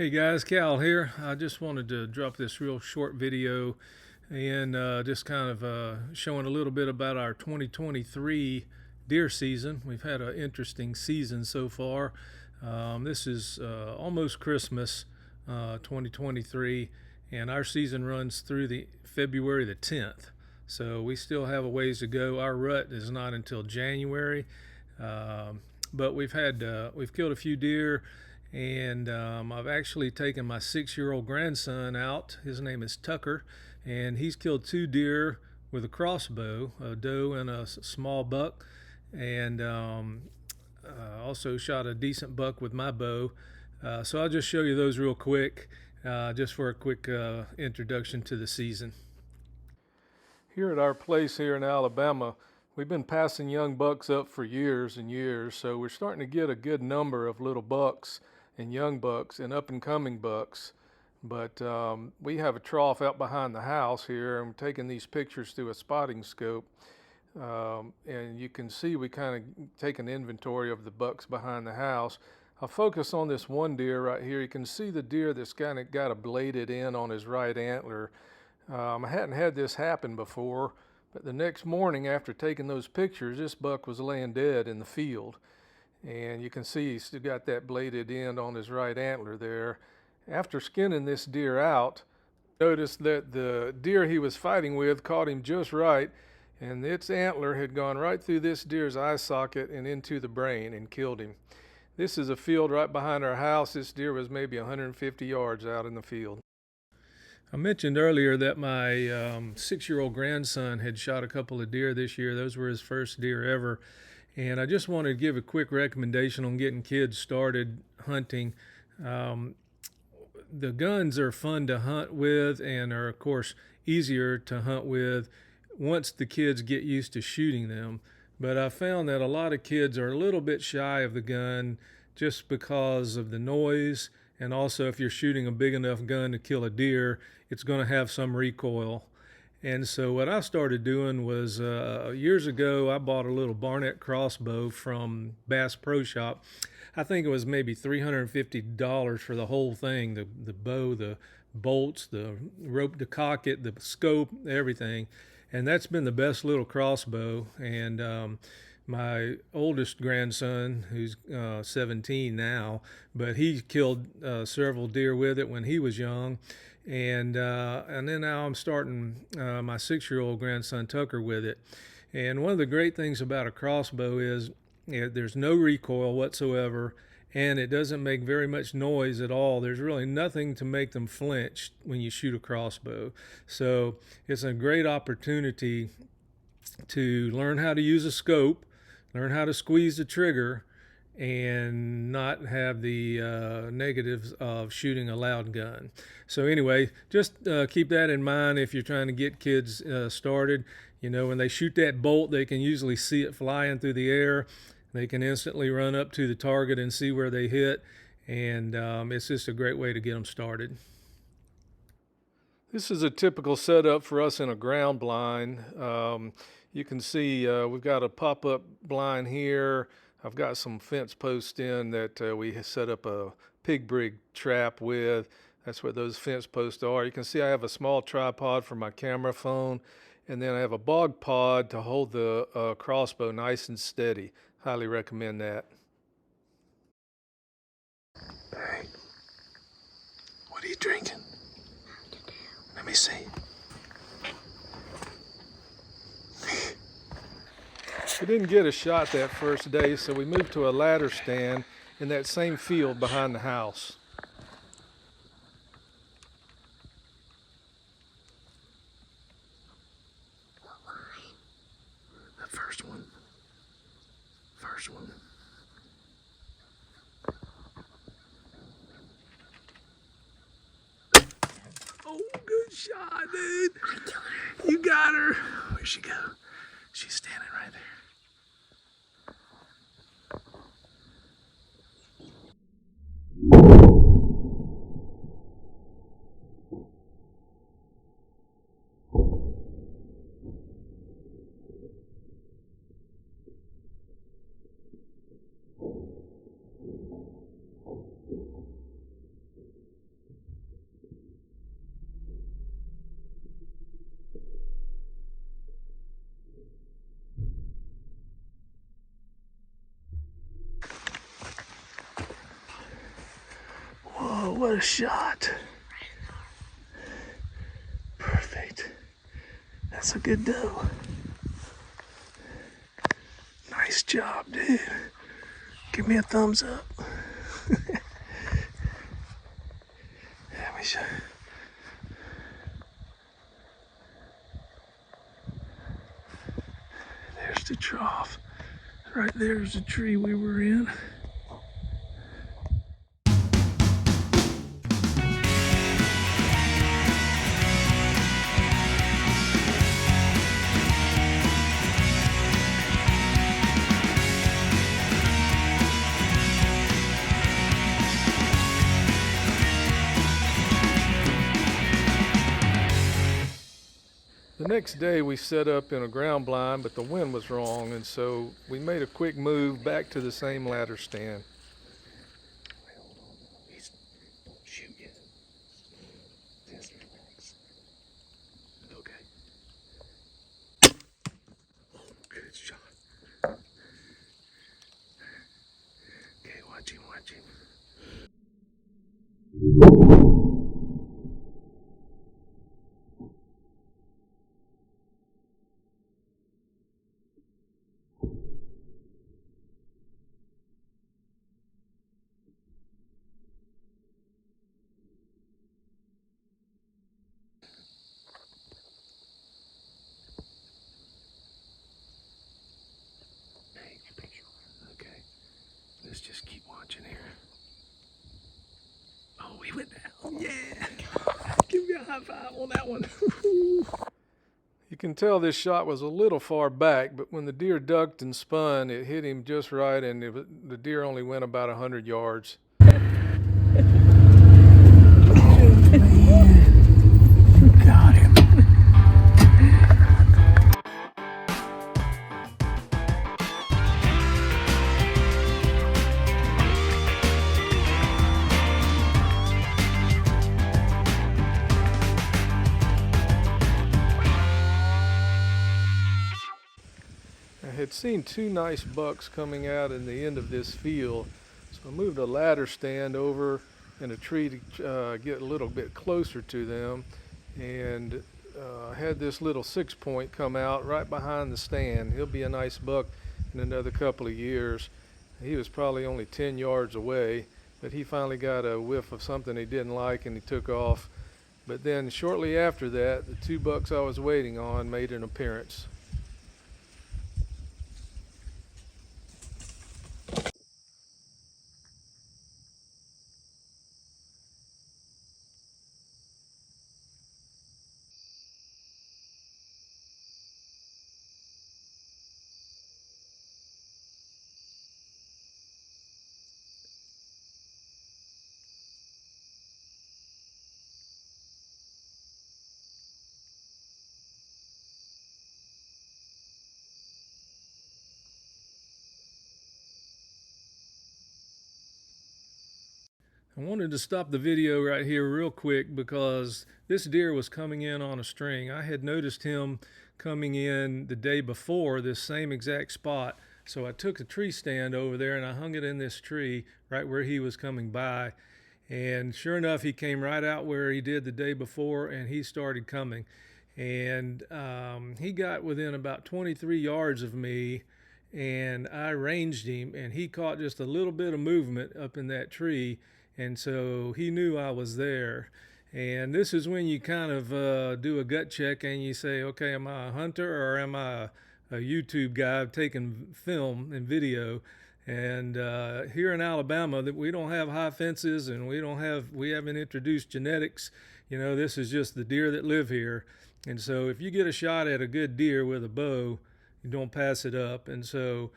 Hey guys, Cal here. I just wanted to drop this real short video and just kind of showing a little bit about our 2023 deer season. We've had an interesting season so far. This is almost Christmas 2023, and our season runs through the February the 10th. So we still have a ways to go. Our rut is not until January, but we've killed a few deer. And I've actually taken my 6-year-old grandson out. His name is Tucker, and he's killed 2 deer with a crossbow, a doe and a small buck, and also shot a decent buck with my bow. So I'll just show you those real quick, just for a quick introduction to the season. Here at our place here in Alabama, we've been passing young bucks up for years and years, so we're starting to get a good number of little bucks and young bucks and up and coming bucks. But we have a trough out behind the house here, and we're taking these pictures through a spotting scope. And you can see we kind of take an inventory of the bucks behind the house. I'll focus on this one deer right here. You can see the deer that's kind of got a bladed end on his right antler. I hadn't had this happen before, but the next morning after taking those pictures, this buck was laying dead in the field. And you can see he's still got that bladed end on his right antler there. After skinning this deer out, noticed that the deer he was fighting with caught him just right, and its antler had gone right through this deer's eye socket and into the brain and killed him. This is a field right behind our house. This deer was maybe 150 yards out in the field. I mentioned earlier that my 6-year-old grandson had shot a couple of deer this year. Those were his first deer ever. And I just wanted to give a quick recommendation on getting kids started hunting. The guns are fun to hunt with and are, of course, easier to hunt with once the kids get used to shooting them. But I found that a lot of kids are a little bit shy of the gun just because of the noise. And also, if you're shooting a big enough gun to kill a deer, it's going to have some recoil. And so what I started doing was years ago, I bought a little Barnett crossbow from Bass Pro Shop. I think it was maybe $350 for the whole thing, the bow, the bolts, the rope to cock it, the scope, everything. And that's been the best little crossbow. And my oldest grandson, who's 17 now, but he killed several deer with it when he was young. And then now I'm starting my 6-year-old grandson Tucker with it. And one of the great things about a crossbow is there's no recoil whatsoever, and it doesn't make very much noise at all. There's really nothing to make them flinch when you shoot a crossbow. So it's a great opportunity to learn how to use a scope, learn how to squeeze the trigger, and not have the negatives of shooting a loud gun. So anyway, just keep that in mind if you're trying to get kids started. You know, when they shoot that bolt, they can usually see it flying through the air. They can instantly run up to the target and see where they hit, and it's just a great way to get them started. This is a typical setup for us in a ground blind. You can see we've got a pop-up blind here. I've got some fence posts in that we set up a pig brig trap with. That's what those fence posts are. You can see I have a small tripod for my camera phone, and then I have a bog pod to hold the crossbow nice and steady. Highly recommend that. Hey, what are you drinking? Let me see. We didn't get a shot that first day, so we moved to a ladder stand in that same field behind the house. The first one. Oh, good shot, dude. You got her. Where'd she go? She's standing right there. what a shot. Perfect. That's a good doe. Nice job, dude. Give me a thumbs up. Let me show. There's the trough. Right there's the tree we were in. The next day we set up in a ground blind, but the wind was wrong, and so we made a quick move back to the same ladder stand. He's shooting. Just relax. Okay. Good shot. Okay, watch him, watch him. Okay, let's just keep watching here. Oh, he went down. Yeah. Give me a high five on that one. You can tell this shot was a little far back, but when the deer ducked and spun, it hit him just right, and the deer only went about 100 yards. Got him. I had seen two nice bucks coming out in the end of this field, so I moved a ladder stand over in a tree to get a little bit closer to them, and had this little 6-point come out right behind the stand. He'll be a nice buck in another couple of years. He was probably only 10 yards away, but he finally got a whiff of something he didn't like and he took off. But then shortly after that, the two bucks I was waiting on made an appearance. I wanted to stop the video right here real quick because this deer was coming in on a string. I had noticed him coming in the day before this same exact spot. So I took a tree stand over there and I hung it in this tree right where he was coming by. And sure enough, he came right out where he did the day before and he started coming. And he got within about 23 yards of me and I ranged him and he caught just a little bit of movement up in that tree. And so he knew I was there. And this is when you kind of do a gut check and you say, okay, am I a hunter or am I a YouTube guy taking film and video? And here in Alabama, that we don't have high fences and we haven't introduced genetics. You know, this is just the deer that live here. And so if you get a shot at a good deer with a bow, you don't pass it up. And so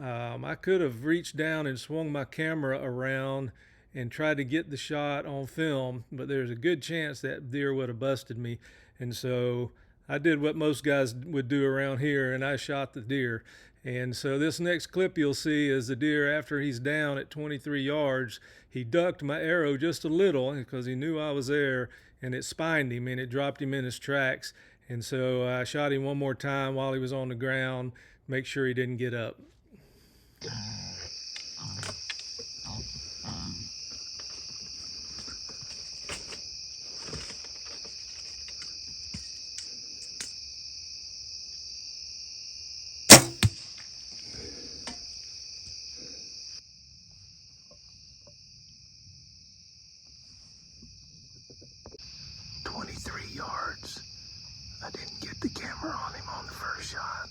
I could have reached down and swung my camera around and tried to get the shot on film, but there's a good chance that deer would have busted me. And so I did what most guys would do around here, and I shot the deer. And so this next clip you'll see is the deer after he's down at 23 yards. He ducked my arrow just a little because he knew I was there, and it spined him and it dropped him in his tracks. And so I shot him one more time while he was on the ground, make sure he didn't get up. the camera on him on the first shot.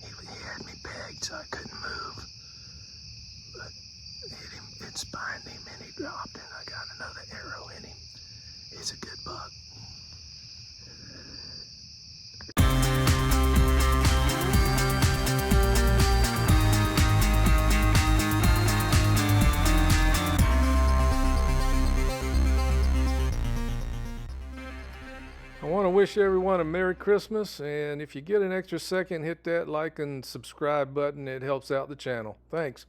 He had me pegged so I couldn't move. But hit him, it spined him, and he dropped, and I got another arrow in him. He's a good buck. I want to wish everyone a Merry Christmas, and if you get an extra second, hit that like and subscribe button. It helps out the channel. Thanks.